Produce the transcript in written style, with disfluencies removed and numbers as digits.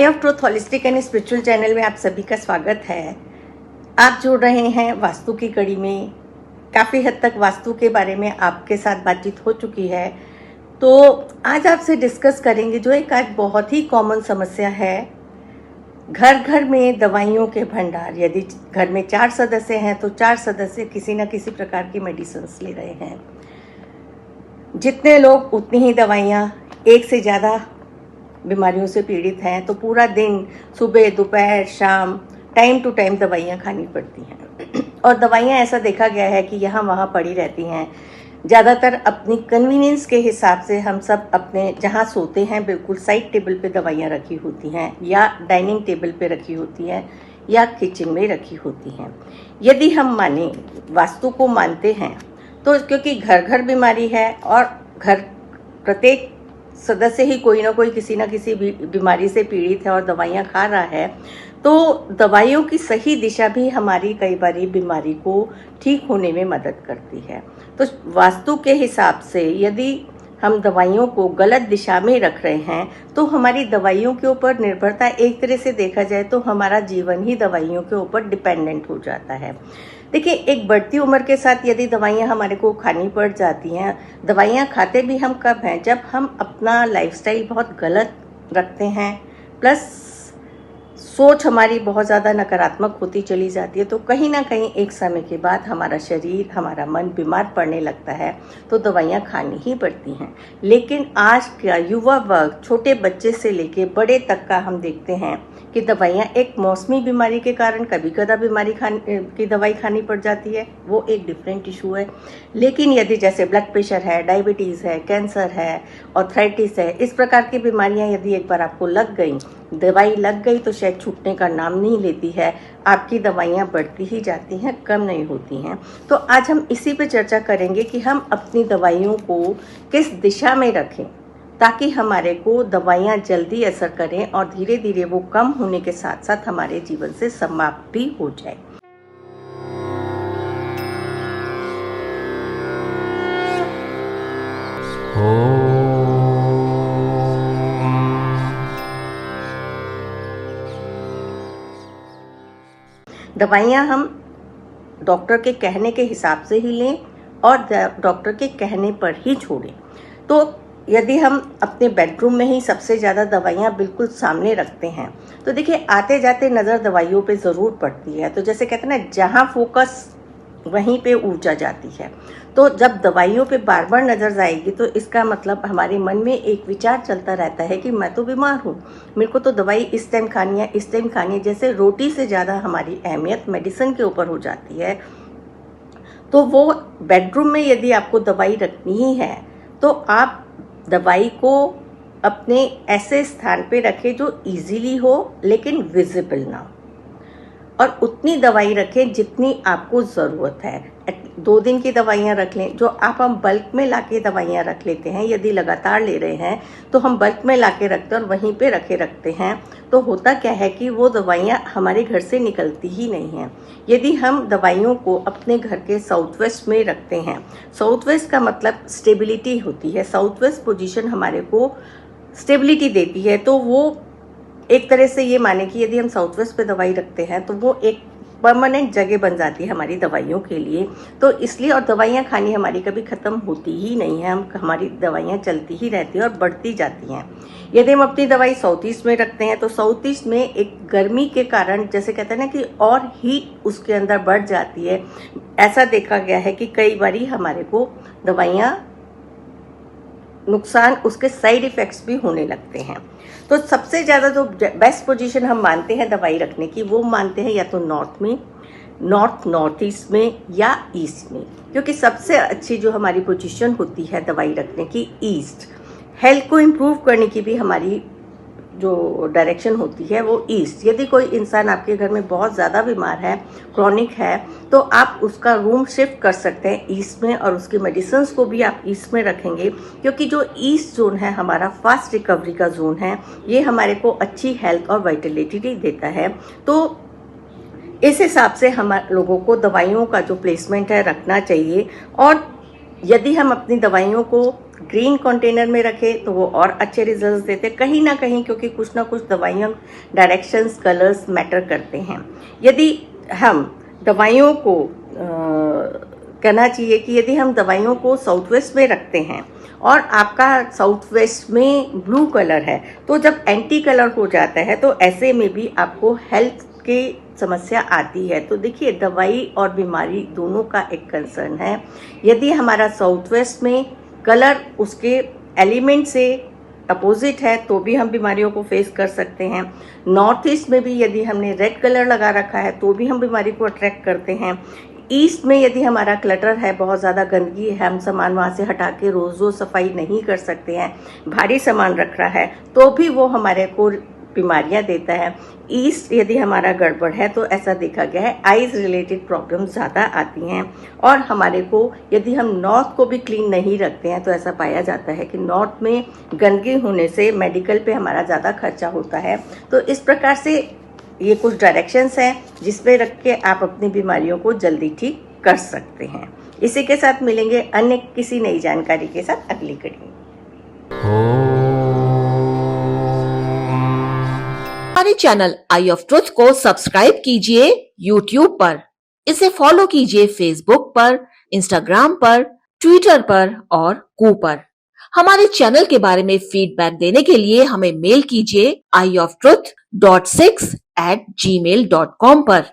I of truth holistic and spiritual channel में आप सभी का स्वागत है। आप जुड़ रहे हैं वास्तु की कड़ी में। काफ़ी हद तक वास्तु के बारे में आपके साथ बातचीत हो चुकी है, तो आज आपसे डिस्कस करेंगे जो एक आज बहुत ही कॉमन समस्या है। घर घर में दवाइयों के भंडार। यदि घर में 4 सदस्य हैं तो 4 सदस्य किसी न किसी प्रकार की मेडिसिन्स ले रहे हैं। जितने लोग उतनी ही दवाइयाँ, एक से ज़्यादा बीमारियों से पीड़ित हैं तो पूरा दिन, सुबह, दोपहर, शाम, टाइम टू टाइम दवाइयाँ खानी पड़ती हैं। और दवाइयाँ ऐसा देखा गया है कि यहाँ वहाँ पड़ी रहती हैं। ज़्यादातर अपनी कन्वीनियंस के हिसाब से हम सब अपने जहाँ सोते हैं बिल्कुल साइड टेबल पे दवाइयाँ रखी होती हैं, या डाइनिंग टेबल पे रखी होती हैं, या किचन में रखी होती हैं। यदि हम माने, वास्तु को मानते हैं, तो क्योंकि घर घर बीमारी है और घर प्रत्येक सदस्य ही कोई ना कोई किसी ना किसी बीमारी से पीड़ित है और दवाइयाँ खा रहा है, तो दवाइयों की सही दिशा भी हमारी कई बारी बीमारी को ठीक होने में मदद करती है। तो वास्तु के हिसाब से यदि हम दवाइयों को गलत दिशा में रख रहे हैं तो हमारी दवाइयों के ऊपर निर्भरता, एक तरह से देखा जाए तो हमारा जीवन ही दवाइयों के ऊपर डिपेंडेंट हो जाता है। देखिए, एक बढ़ती उम्र के साथ यदि दवाइयाँ हमारे को खानी पड़ जाती हैं, दवाइयाँ खाते भी हम कब हैं, जब हम अपना लाइफस्टाइल बहुत गलत रखते हैं, प्लस सोच हमारी बहुत ज़्यादा नकारात्मक होती चली जाती है, तो कहीं ना कहीं एक समय के बाद हमारा शरीर, हमारा मन बीमार पड़ने लगता है, तो दवाइयाँ खानी ही पड़ती हैं। लेकिन आज का युवा वर्ग, छोटे बच्चे से लेके बड़े तक का हम देखते हैं कि दवाइयाँ एक मौसमी बीमारी के कारण कभी कदा बीमारी की दवाई खानी पड़ जाती है, वो एक डिफरेंट इशू है। लेकिन यदि जैसे ब्लड प्रेशर है, डायबिटीज़ है, कैंसर है, आर्थराइटिस है, इस प्रकार की बीमारियाँ यदि एक बार आपको लग गई, दवाई लग गई, तो शायद छूटने का नाम नहीं लेती है। आपकी दवाइयाँ बढ़ती ही जाती हैं, कम नहीं होती हैं। तो आज हम इसी पे चर्चा करेंगे कि हम अपनी दवाइयों को किस दिशा में रखें ताकि हमारे को दवाइयाँ जल्दी असर करें और धीरे धीरे वो कम होने के साथ साथ हमारे जीवन से समाप्त भी हो जाए। दवाइयाँ हम डॉक्टर के कहने के हिसाब से ही लें और डॉक्टर के कहने पर ही छोड़ें। तो यदि हम अपने बेडरूम में ही सबसे ज़्यादा दवाइयाँ बिल्कुल सामने रखते हैं, तो देखिए आते जाते नज़र दवाइयों पे ज़रूर पड़ती है। तो जैसे कहते हैं ना, जहाँ फोकस वहीं पे ऊर्जा जाती है। तो जब दवाइयों पे बार बार नज़र जाएगी तो इसका मतलब हमारे मन में एक विचार चलता रहता है कि मैं तो बीमार हूँ, मेरे को तो दवाई इस टाइम खानी है, इस टाइम खानी है। जैसे रोटी से ज़्यादा हमारी अहमियत मेडिसिन के ऊपर हो जाती है। तो वो बेडरूम में यदि आपको दवाई रखनी ही है तो आप दवाई को अपने ऐसे स्थान पे रखें जो इजीली हो लेकिन विजिबल ना हो, और उतनी दवाई रखें जितनी आपको ज़रूरत है। 2 दिन की दवाइयाँ रख लें। जो हम बल्क में लाके दवाइयाँ रख लेते हैं, यदि लगातार ले रहे हैं तो हम बल्क में लाके रखते हैं और वहीं पे रखते हैं, तो होता क्या है कि वो दवाइयाँ हमारे घर से निकलती ही नहीं हैं। यदि हम दवाइयों को अपने घर के साउथ वेस्ट में रखते हैं, साउथ वेस्ट का मतलब स्टेबिलिटी होती है, साउथ वेस्ट पोजीशन हमारे को स्टेबिलिटी देती है। तो वो एक तरह से ये माने कि यदि हम साउथ वेस्ट पे दवाई रखते हैं तो वो एक परमानेंट जगह बन जाती है हमारी दवाइयों के लिए। तो इसलिए, और दवाइयाँ खानी हमारी कभी ख़त्म होती ही नहीं है, हमारी दवाइयाँ चलती ही रहती हैं और बढ़ती जाती हैं। यदि हम अपनी दवाई साउथ ईस्ट में रखते हैं तो साउथ ईस्ट में एक गर्मी के कारण, जैसे कहते हैं ना कि और हीट उसके अंदर बढ़ जाती है। ऐसा देखा गया है कि कई बारी हमारे को दवाइयाँ नुकसान, उसके साइड इफ़ेक्ट्स भी होने लगते हैं। तो सबसे ज़्यादा जो बेस्ट पोजीशन हम मानते हैं दवाई रखने की, वो मानते हैं या तो नॉर्थ में, नॉर्थ ईस्ट में, या ईस्ट में। क्योंकि सबसे अच्छी जो हमारी पोजीशन होती है दवाई रखने की, ईस्ट। हेल्थ को इम्प्रूव करने की भी हमारी जो डायरेक्शन होती है वो ईस्ट। यदि कोई इंसान आपके घर में बहुत ज़्यादा बीमार है, क्रॉनिक है, तो आप उसका रूम शिफ्ट कर सकते हैं ईस्ट में, और उसकी मेडिसिन्स को भी आप ईस्ट में रखेंगे। क्योंकि जो ईस्ट जोन है हमारा फास्ट रिकवरी का जोन है, ये हमारे को अच्छी हेल्थ और वाइटलिटी देता है। तो इस हिसाब से हम लोगों को दवाइयों का जो प्लेसमेंट है रखना चाहिए। और यदि हम अपनी दवाइयों को ग्रीन कंटेनर में रखें तो वो और अच्छे रिजल्ट्स देते हैं कहीं ना कहीं, क्योंकि कुछ ना कुछ दवाइयों डायरेक्शंस कलर्स मैटर करते हैं। यदि हम दवाइयों को कहना चाहिए कि यदि हम दवाइयों को साउथ वेस्ट में रखते हैं और आपका साउथ वेस्ट में ब्लू कलर है, तो जब एंटी कलर हो जाता है तो ऐसे में भी आपको हेल्थ की समस्या आती है। तो देखिए, दवाई और बीमारी दोनों का एक कंसर्न है। यदि हमारा साउथ वेस्ट में कलर उसके एलिमेंट से अपोजिट है तो भी हम बीमारियों को फेस कर सकते हैं। नॉर्थ ईस्ट में भी यदि हमने रेड कलर लगा रखा है तो भी हम बीमारी को अट्रैक्ट करते हैं। ईस्ट में यदि हमारा क्लटर है, बहुत ज़्यादा गंदगी है, हम सामान वहाँ से हटा के रोज़ रोज़ सफाई नहीं कर सकते हैं, भारी सामान रख रहा है, तो भी वो हमारे को बीमारियां देता है। ईस्ट यदि हमारा गड़बड़ है तो ऐसा देखा गया है आईज रिलेटेड प्रॉब्लम ज़्यादा आती हैं। और हमारे को यदि हम नॉर्थ को भी क्लीन नहीं रखते हैं तो ऐसा पाया जाता है कि नॉर्थ में गंदगी होने से मेडिकल पे हमारा ज़्यादा खर्चा होता है। तो इस प्रकार से ये कुछ डायरेक्शंस हैं जिस पे रख के आप अपनी बीमारियों को जल्दी ठीक कर सकते हैं। इसी के साथ मिलेंगे अन्य किसी नई जानकारी के साथ अगली कड़ी में। हमारे चैनल आई ऑफ ट्रुथ को सब्सक्राइब कीजिए YouTube पर, इसे फॉलो कीजिए Facebook पर, Instagram पर, Twitter पर और कू पर। हमारे चैनल के बारे में फीडबैक देने के लिए हमें मेल कीजिए ioftruth.6@gmail.com पर।